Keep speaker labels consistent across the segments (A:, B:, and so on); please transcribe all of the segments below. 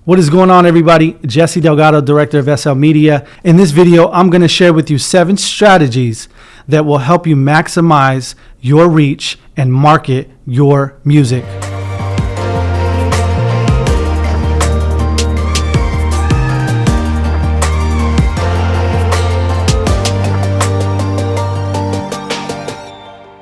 A: What is going on, everybody? Jesse Delgado, Director of SL Media. In this video, I'm going to share with you 7 strategies that will help you maximize your reach and market your music.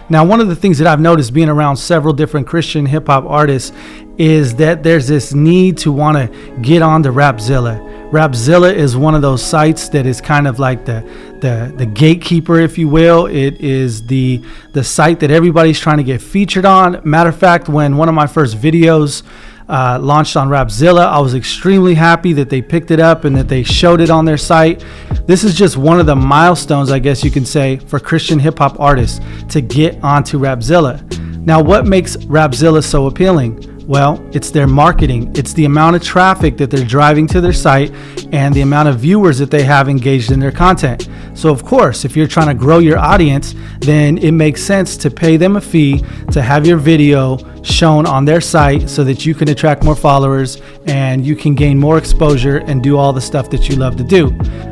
A: Now, one of the things that I've noticed being around several different Christian hip hop artists is that there's this need to want to get onto Rapzilla. Rapzilla is one of those sites that is kind of like the gatekeeper, if you will. It is the site that everybody's trying to get featured on. Matter of fact, when one of my first videos launched on Rapzilla, I was extremely happy that they picked it up and that they showed it on their site. This is just one of the milestones, I guess you can say, for Christian hip hop artists to get onto Rapzilla. Now, what makes Rapzilla so appealing? Well, it's their marketing. It's the amount of traffic that they're driving to their site and the amount of viewers that they have engaged in their content. So of course, if you're trying to grow your audience, then it makes sense to pay them a fee to have your video shown on their site so that you can attract more followers and you can gain more exposure and do all the stuff that you love to do.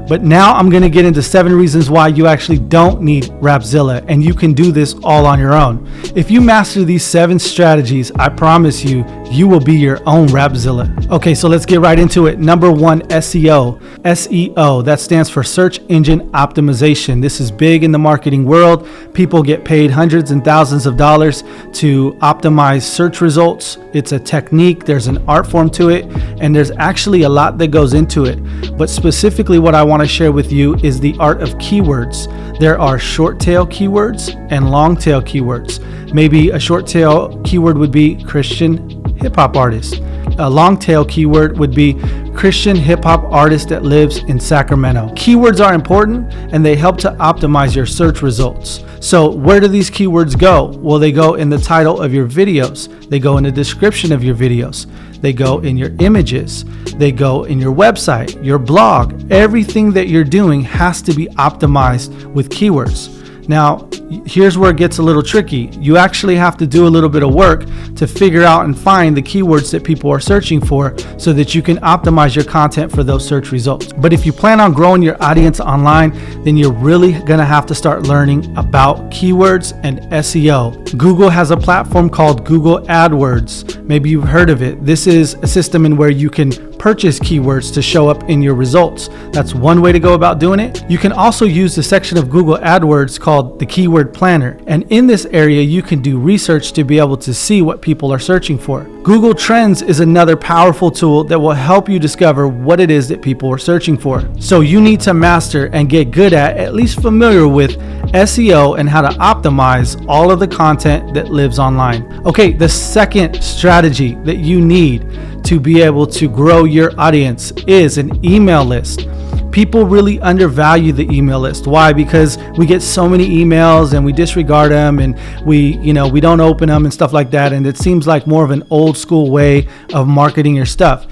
A: But now I'm going to get into 7 reasons why you actually don't need Rapzilla and you can do this all on your own. If you master these 7 strategies, I promise you, you will be your own Rapzilla. Okay, so let's get right into it. Number 1, SEO. SEO, that stands for search engine optimization. This is big in the marketing world. People get paid hundreds and thousands of dollars to optimize search results. It's a technique, there's an art form to it, and there's actually a lot that goes into it. But specifically what I want to share with you is the art of keywords. There are short tail keywords and long tail keywords. Maybe a short tail keyword would be Christian hip hop artist. A long tail keyword would be Christian hip hop artist that lives in Sacramento. Keywords are important and they help to optimize your search results. So where do these keywords go? Well, they go in the title of your videos. They go in the description of your videos. They go in your images. They go in your website, your blog. Everything that you're doing has to be optimized with keywords. Now, here's where it gets a little tricky. You actually have to do a little bit of work to figure out and find the keywords that people are searching for so that you can optimize your content for those search results. But if you plan on growing your audience online, then you're really gonna have to start learning about keywords and SEO. Google has a platform called Google AdWords. Maybe you've heard of it. This is a system in where you can purchase keywords to show up in your results. That's one way to go about doing it. You can also use the section of Google AdWords called the Keyword Planner. And in this area, you can do research to be able to see what people are searching for. Google Trends is another powerful tool that will help you discover what it is that people are searching for. So you need to master and get good at least familiar with SEO and how to optimize all of the content that lives online. Okay, the second strategy that you need to be able to grow your audience is an email list. People really undervalue the email list. Why? Because we get so many emails and we disregard them and we don't open them and stuff like that. And it seems like more of an old school way of marketing your stuff.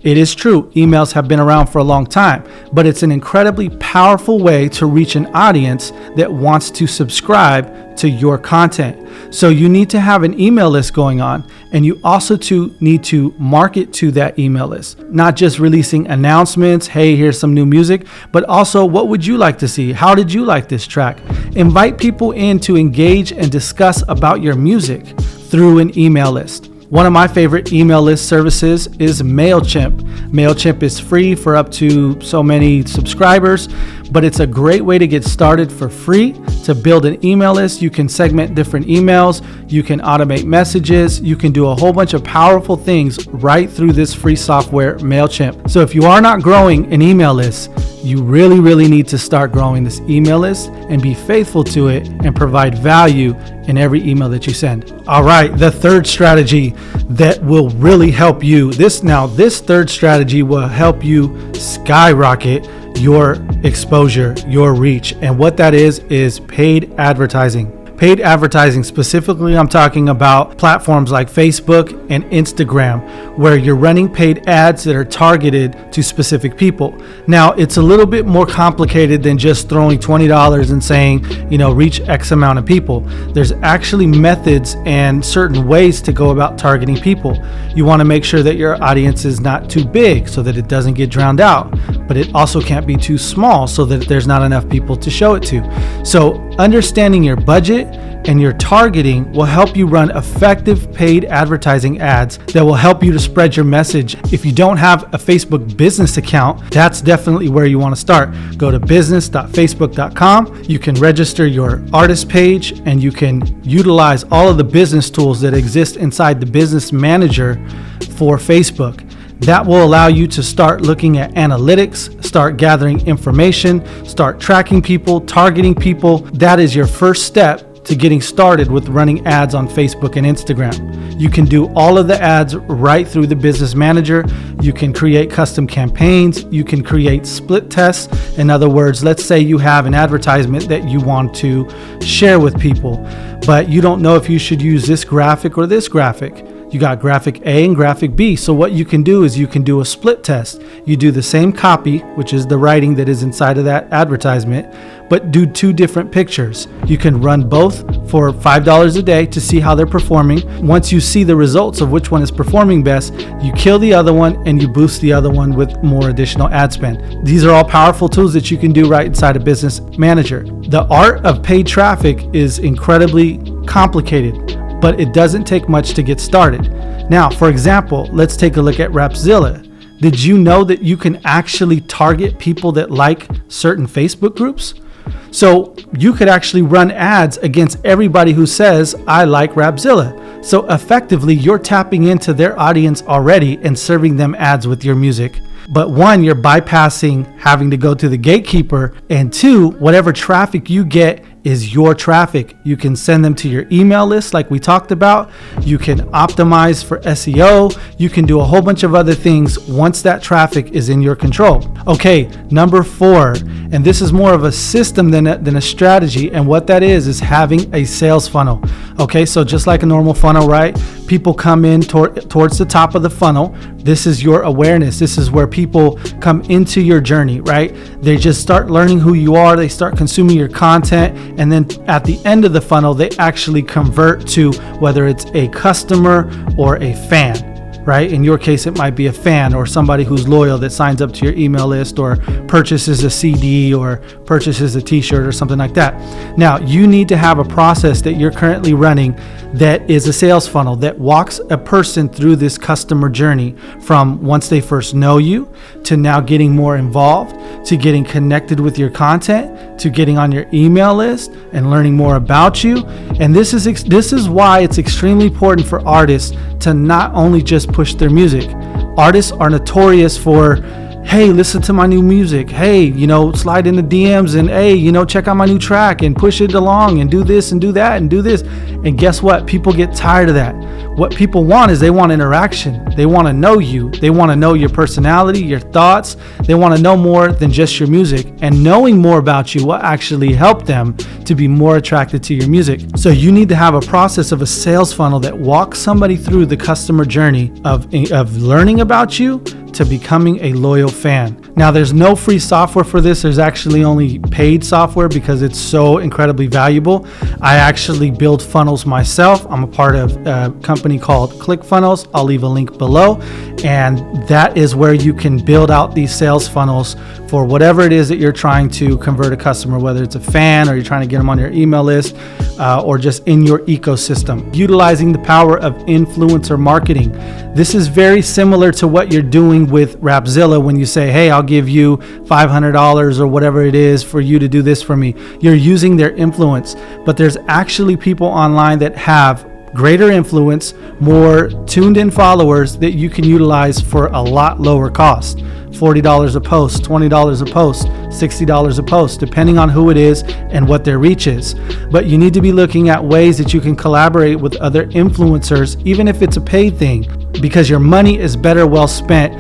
A: It is true, emails have been around for a long time, but it's an incredibly powerful way to reach an audience that wants to subscribe to your content. So you need to have an email list going on, and you also need to market to that email list. Not just releasing announcements, hey, here's some new music, but also what would you like to see? How did you like this track? Invite people in to engage and discuss about your music through an email list. One of my favorite email list services is MailChimp. MailChimp is free for up to so many subscribers, but it's a great way to get started for free to build an email list. You can segment different emails, you can automate messages, you can do a whole bunch of powerful things right through this free software, MailChimp. So if you are not growing an email list, you really need to start growing this email list and be faithful to it and provide value in every email that you send. All right, the third strategy that will really help you. This third strategy will help you skyrocket your exposure, your reach. And what that is paid advertising. Paid advertising, specifically, I'm talking about platforms like Facebook and Instagram, where you're running paid ads that are targeted to specific people. Now, it's a little bit more complicated than just throwing $20 and saying, reach X amount of people. There's actually methods and certain ways to go about targeting people. You want to make sure that your audience is not too big so that it doesn't get drowned out, but it also can't be too small so that there's not enough people to show it to. So understanding your budget and your targeting will help you run effective paid advertising ads that will help you to spread your message. If you don't have a Facebook business account, that's definitely where you want to start. Go to business.facebook.com. You can register your artist page and you can utilize all of the business tools that exist inside the business manager for Facebook. That will allow you to start looking at analytics, start gathering information, start tracking people, targeting people. That is your first step to getting started with running ads on Facebook and Instagram. You can do all of the ads right through the business manager. You can create custom campaigns. You can create split tests. In other words, let's say you have an advertisement that you want to share with people, but you don't know if you should use this graphic or this graphic. You got graphic A and graphic B. So what you can do is you can do a split test. You do the same copy, which is the writing that is inside of that advertisement, but do two different pictures. You can run both for $5 a day to see how they're performing. Once you see the results of which one is performing best, you kill the other one and you boost the other one with more additional ad spend. These are all powerful tools that you can do right inside a business manager. The art of paid traffic is incredibly complicated, but it doesn't take much to get started. Now, for example, let's take a look at Rapzilla. Did you know that you can actually target people that like certain Facebook groups? So you could actually run ads against everybody who says, I like Rapzilla. So effectively, you're tapping into their audience already and serving them ads with your music. But one, you're bypassing having to go to the gatekeeper, and two, whatever traffic you get is your traffic. You can send them to your email list like we talked about. You can optimize for SEO. You can do a whole bunch of other things once that traffic is in your control. Okay, number 4, and this is more of a system than a strategy, and what that is having a sales funnel. Okay, so just like a normal funnel, right? People come in towards the top of the funnel. This is your awareness. This is where people come into your journey, right? They just start learning who you are. They start consuming your content. And then at the end of the funnel, they actually convert to whether it's a customer or a fan, right? In your case, it might be a fan or somebody who's loyal that signs up to your email list or purchases a CD or purchases a t-shirt or something like that. Now, you need to have a process that you're currently running that is a sales funnel that walks a person through this customer journey from once they first know you to now getting more involved, to getting connected with your content, to getting on your email list and learning more about you. And this is why it's extremely important for artists to not only just push their music. Artists are notorious for, hey, listen to my new music. Hey, slide in the DMs and hey, check out my new track and push it along and do this and do that and do this. And guess what? People get tired of that. What people want is they want interaction. They want to know you. They want to know your personality, your thoughts. They want to know more than just your music. And knowing more about you will actually help them to be more attracted to your music. So you need to have a process of a sales funnel that walks somebody through the customer journey of learning about you to becoming a loyal fan. Now, there's no free software for this. There's actually only paid software because it's so incredibly valuable. I actually build funnels myself. I'm a part of a company called ClickFunnels. I'll leave a link below. And that is where you can build out these sales funnels for whatever it is that you're trying to convert a customer, whether it's a fan or you're trying to get them on your email list or just in your ecosystem. Utilizing the power of influencer marketing. This is very similar to what you're doing with Rapzilla when you say, hey, I'll give you $500 or whatever it is for you to do this for me. You're using their influence, but there's actually people online that have greater influence, more tuned in followers that you can utilize for a lot lower cost. $40 a post, $20 a post, $60 a post, depending on who it is and what their reach is. But you need to be looking at ways that you can collaborate with other influencers, even if it's a paid thing, because your money is better well spent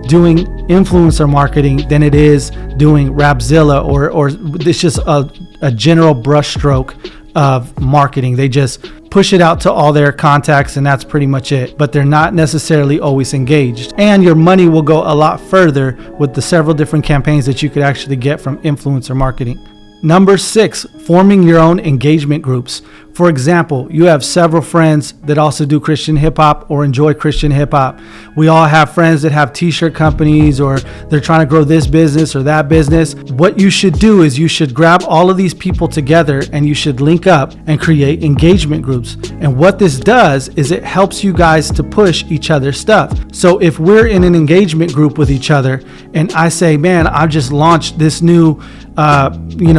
A: doing influencer marketing than it is doing Rapzilla or it's just a general brushstroke of marketing. They just push it out to all their contacts and that's pretty much it. But they're not necessarily always engaged. And your money will go a lot further with the several different campaigns that you could actually get from influencer marketing. Number 6, forming your own engagement groups. For example, you have several friends that also do Christian hip hop or enjoy Christian hip hop. We all have friends that have t-shirt companies or they're trying to grow this business or that business. What you should do is you should grab all of these people together and you should link up and create engagement groups. And what this does is it helps you guys to push each other's stuff. So if we're in an engagement group with each other and I say, man, I just launched this new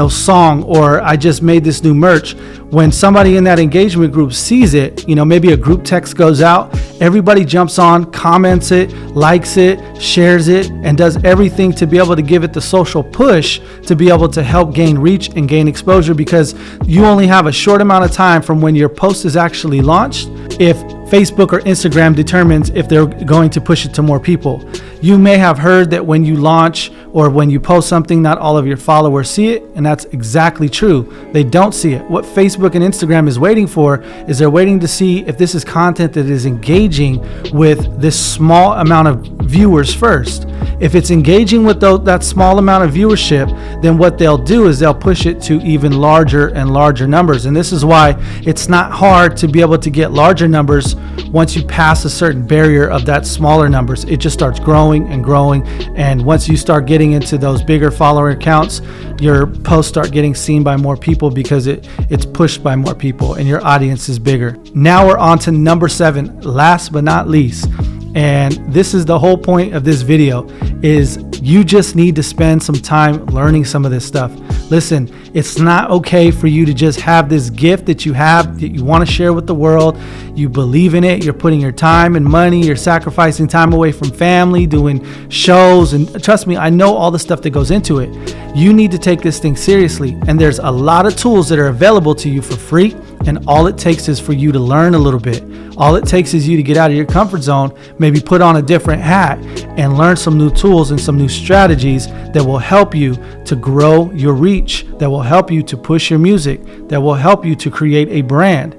A: song, or I just made this new merch. When somebody in that engagement group sees it, maybe a group text goes out, everybody jumps on, comments it, likes it, shares it, and does everything to be able to give it the social push to be able to help gain reach and gain exposure, because you only have a short amount of time from when your post is actually launched if Facebook or Instagram determines if they're going to push it to more people. You may have heard that when you launch or when you post something, not all of your followers see it, and that's exactly true. They don't see it. What Facebook and Instagram is waiting for is they're waiting to see if this is content that is engaging with this small amount of viewers first. If it's engaging with that small amount of viewership, then what they'll do is they'll push it to even larger and larger numbers. And this is why it's not hard to be able to get larger numbers once you pass a certain barrier of that smaller numbers. It just starts growing and growing. And once you start getting into those bigger follower accounts, your posts start getting seen by more people because it's pushed by more people and your audience is bigger. Now we're on to number 7, last but not least. And this is the whole point of this video, is you just need to spend some time learning some of this stuff. Listen, it's not okay for you to just have this gift that you have that you want to share with the world. You believe in it. You're putting your time and money. You're sacrificing time away from family, doing shows. And trust me, I know all the stuff that goes into it. You need to take this thing seriously. And there's a lot of tools that are available to you for free. And all it takes is for you to learn a little bit. All it takes is you to get out of your comfort zone, maybe put on a different hat and learn some new tools and some new strategies that will help you to grow your reach, that will help you to push your music, that will help you to create a brand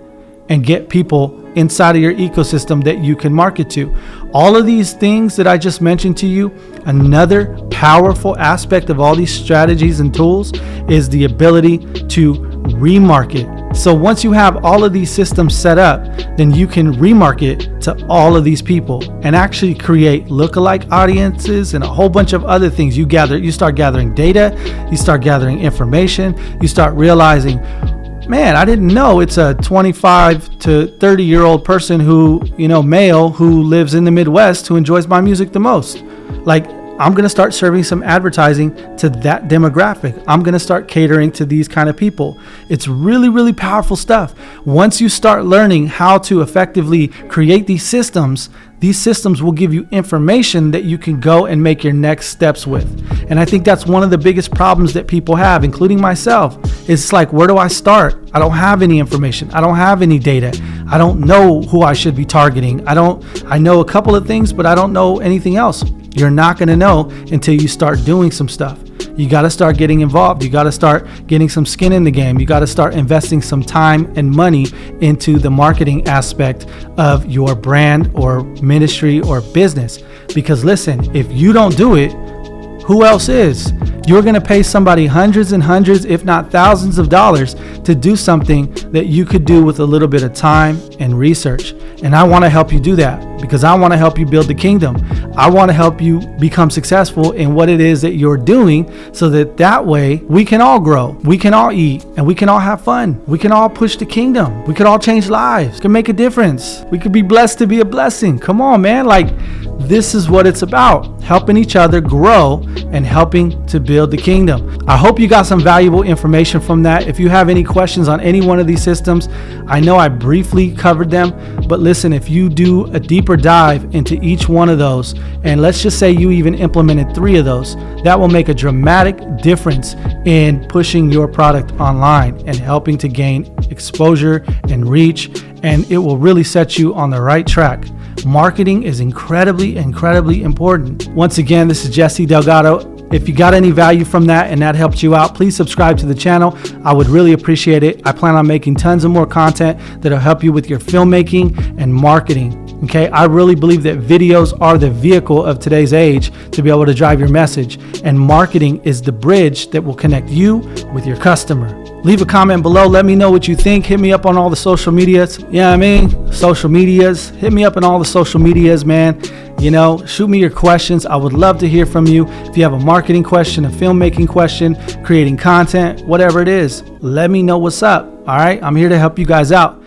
A: and get people inside of your ecosystem that you can market to. All of these things that I just mentioned to you, another powerful aspect of all these strategies and tools is the ability to remarket. So once you have all of these systems set up, then you can remarket to all of these people and actually create lookalike audiences and a whole bunch of other things. You start gathering data, you start gathering information, you start realizing, man, I didn't know it's a 25 to 30-year-old person who, male, who lives in the Midwest who enjoys my music the most. Like, I'm going to start serving some advertising to that demographic. I'm going to start catering to these kind of people. It's really, really powerful stuff. Once you start learning how to effectively create these systems will give you information that you can go and make your next steps with. And I think that's one of the biggest problems that people have, including myself. It's like, where do I start? I don't have any information. I don't have any data. I don't know who I should be targeting. I know a couple of things, but I don't know anything else. You're not going to know until you start doing some stuff. You got to start getting involved. You got to start getting some skin in the game. You got to start investing some time and money into the marketing aspect of your brand or ministry or business. Because listen, if you don't do it, who else is? You're going to pay somebody hundreds and hundreds, if not thousands of dollars to do something that you could do with a little bit of time and research. And I want to help you do that because I want to help you build the kingdom. I want to help you become successful in what it is that you're doing so that way we can all grow, we can all eat, and we can all have fun. We can all push the kingdom. We could all change lives. We can make a difference. We could be blessed to be a blessing. Come on, man. This is what it's about, helping each other grow and helping to build the kingdom. I hope you got some valuable information from that. If you have any questions on any one of these systems, I know I briefly covered them, but listen, if you do a deeper dive into each one of those, and let's just say you even implemented 3 of those, that will make a dramatic difference in pushing your product online and helping to gain exposure and reach, and it will really set you on the right track. Marketing is incredibly, incredibly important. Once again, this is Jesse Delgado, If you got any value from that and that helped you out, please subscribe to the channel. I would really appreciate it. I plan on making tons of more content that'll help you with your filmmaking and marketing. Okay, I really believe that videos are the vehicle of today's age to be able to drive your message, and marketing is the bridge that will connect you with your customer. Leave a comment below. Let me know what you think. Hit me up on all the social medias. You know what I mean? Social medias. Hit me up on all the social medias, man. You know, shoot me your questions. I would love to hear from you. If you have a marketing question, a filmmaking question, creating content, whatever it is, let me know what's up. All right, I'm here to help you guys out.